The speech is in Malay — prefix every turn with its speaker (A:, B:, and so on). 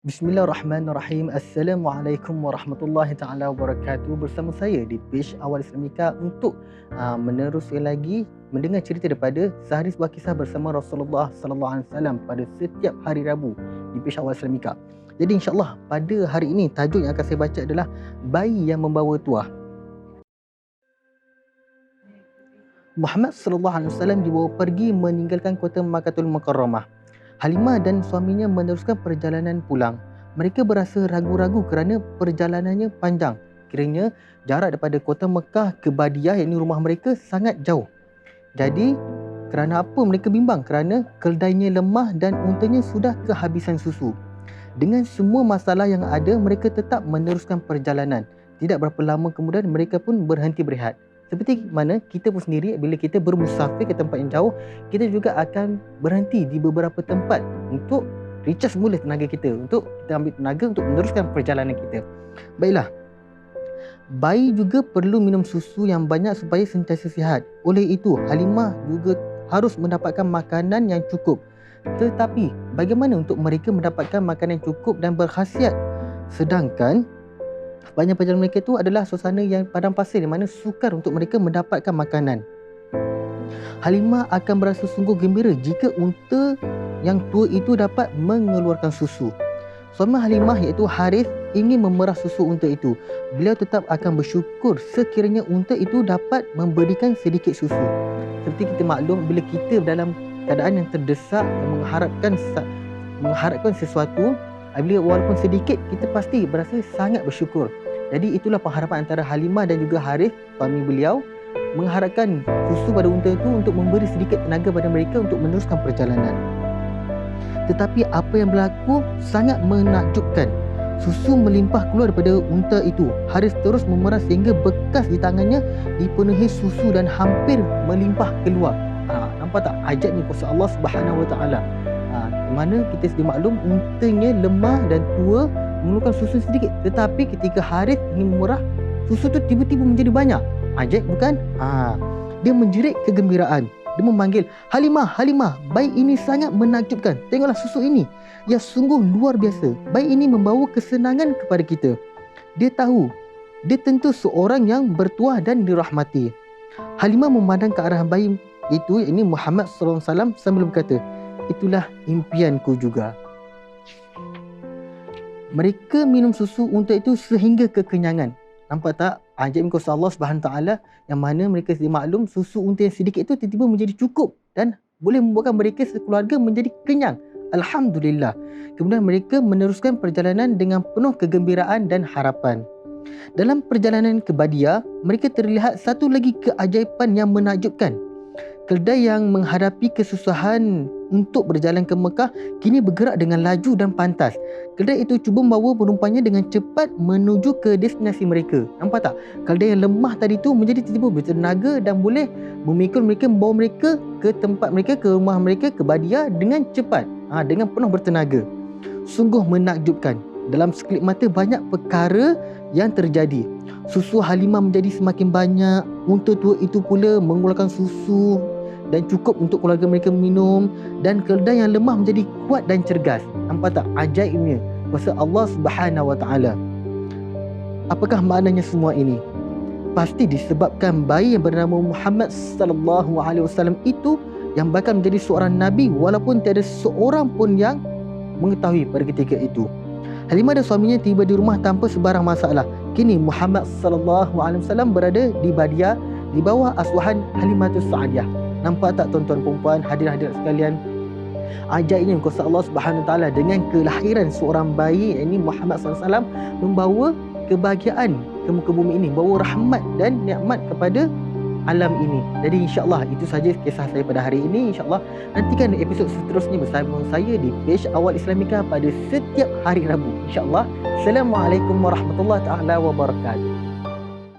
A: Bismillahirrahmanirrahim. Assalamualaikum warahmatullahi taala wabarakatuh. Bersama saya di page Awal Islamika untuk meneruskan lagi mendengar cerita daripada sehari sebuah kisah bersama Rasulullah sallallahu alaihi wasallam pada setiap hari Rabu di page Awal Islamika. Jadi insya-Allah pada hari ini tajuk yang akan saya baca adalah bayi yang membawa tuah. Muhammad sallallahu alaihi wasallam dibawa pergi meninggalkan kota Makkahul Mukarramah. Halimah dan suaminya meneruskan perjalanan pulang. Mereka berasa ragu-ragu kerana perjalanannya panjang. Kiranya jarak daripada kota Mekah ke Badiah, iaitu rumah mereka, sangat jauh. Jadi kerana apa mereka bimbang? Kerana keldainya lemah dan untanya sudah kehabisan susu. Dengan semua masalah yang ada, mereka tetap meneruskan perjalanan. Tidak berapa lama kemudian mereka pun berhenti berehat. Seperti mana kita pun sendiri bila kita bermusafir ke tempat yang jauh, kita juga akan berhenti di beberapa tempat untuk recharge semula tenaga kita, untuk kita ambil tenaga untuk meneruskan perjalanan kita. Baiklah, bayi juga perlu minum susu yang banyak supaya sentiasa sihat. Oleh itu, Halimah juga harus mendapatkan makanan yang cukup. Tetapi bagaimana untuk mereka mendapatkan makanan yang cukup dan berkhasiat? Sedangkan sepanjang perjalanan mereka itu adalah suasana yang padang pasir, di mana sukar untuk mereka mendapatkan makanan. Halimah akan berasa sungguh gembira jika unta yang tua itu dapat mengeluarkan susu. Suami Halimah iaitu Harith ingin memerah susu unta itu. Beliau tetap akan bersyukur sekiranya unta itu dapat memberikan sedikit susu. Seperti kita maklum, bila kita dalam keadaan yang terdesak dan mengharapkan sesuatu, walaupun sedikit, kita pasti berasa sangat bersyukur. Jadi itulah pengharapan antara Halimah dan juga Harith, suami beliau, mengharapkan susu pada unta itu untuk memberi sedikit tenaga pada mereka untuk meneruskan perjalanan. Tetapi apa yang berlaku sangat menakjubkan. Susu melimpah keluar daripada unta itu. Harith terus memerah sehingga bekas di tangannya dipenuhi susu dan hampir melimpah keluar. Nampak tak ajaibnya kuasa Allah Subhanahu Wa Taala? Mana kita sedia maklum, untanya lemah dan tua, memerlukan susu sedikit. Tetapi ketika Harith ingin memerah, susu tu tiba-tiba menjadi banyak. Ajaib bukan? Dia menjerit kegembiraan. Dia memanggil, Halimah, Halimah, bayi ini sangat menakjubkan. Tengoklah susu ini. Ya, sungguh luar biasa. Bayi ini membawa kesenangan kepada kita. Dia tahu, dia tentu seorang yang bertuah dan dirahmati. Halimah memandang ke arah bayi itu, ini Muhammad sallallahu alaihi wasallam, sambil berkata, itulah impianku juga. Mereka minum susu unta itu sehingga kekenyangan. Nampak tak ajaib kuasa Allah Subhanahu Taala, yang mana mereka sedia maklum susu unta yang sedikit itu tiba-tiba menjadi cukup dan boleh membuatkan mereka sekeluarga menjadi kenyang. Alhamdulillah. Kemudian mereka meneruskan perjalanan dengan penuh kegembiraan dan harapan. Dalam perjalanan ke Badiah, mereka terlihat satu lagi keajaiban yang menakjubkan. Keldai yang menghadapi kesusahan untuk berjalan ke Mekah kini bergerak dengan laju dan pantas. Keldai itu cuba membawa penumpangnya dengan cepat menuju ke destinasi mereka. Nampak tak? Keldai yang lemah tadi tu menjadi tiba-tiba bertenaga dan boleh memikul mereka, membawa mereka ke tempat mereka, ke rumah mereka, ke Badiah dengan cepat, dengan penuh bertenaga. Sungguh menakjubkan. Dalam sekelip mata banyak perkara yang terjadi. Susu Halimah menjadi semakin banyak. Unta tua itu pula mengeluarkan susu dan cukup untuk keluarga mereka minum, dan keldai yang lemah menjadi kuat dan cergas. Nampak tak ajaibnya kuasa Allah Subhanahu Wa Taala? Apakah maknanya semua ini? Pasti disebabkan bayi yang bernama Muhammad sallallahu alaihi wasallam itu yang bakal menjadi seorang nabi, walaupun tiada seorang pun yang mengetahui pada ketika itu. Halimah dan suaminya tiba di rumah tanpa sebarang masalah. Kini Muhammad sallallahu alaihi wasallam berada di Badiah di bawah asuhan Halimatus Sa'diyah. Nampak tak tuan-tuan puan-puan, hadirin-hadirat sekalian? Ajaibnya kuasa Allah Subhanahu Taala dengan kelahiran seorang bayi, ini Muhammad sallallahu alaihi wasallam, membawa kebahagiaan ke muka bumi ini, membawa rahmat dan nikmat kepada alam ini. Jadi insya-Allah itu saja kisah saya pada hari ini. Insya-Allah nantikan episod seterusnya bersama saya di page Awal Islamika pada setiap hari Rabu. Insya-Allah. Assalamualaikum warahmatullahi taala wabarakatuh.